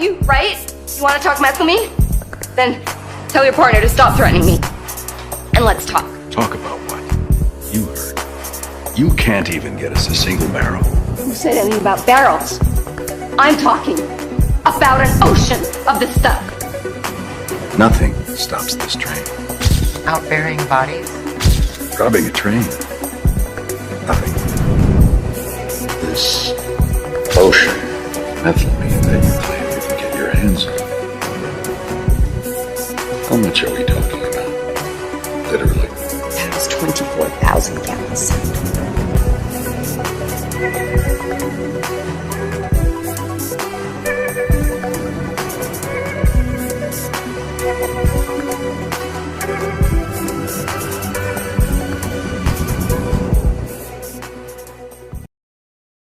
don't you? Right? You want to talk meth with me? Then tell your partner to stop threatening me. And let's talk. Talk about what? You heard. You can't even get us a single barrel. Who said anything about barrels? I'm talking about an ocean of this stuff. Nothing stops this train. Out burying bodies? Robbing a train. Nothing. This ocean methamphetamine that you claim you can get your hands on. How much are we talking about? Literally. That was 24,000 gallons.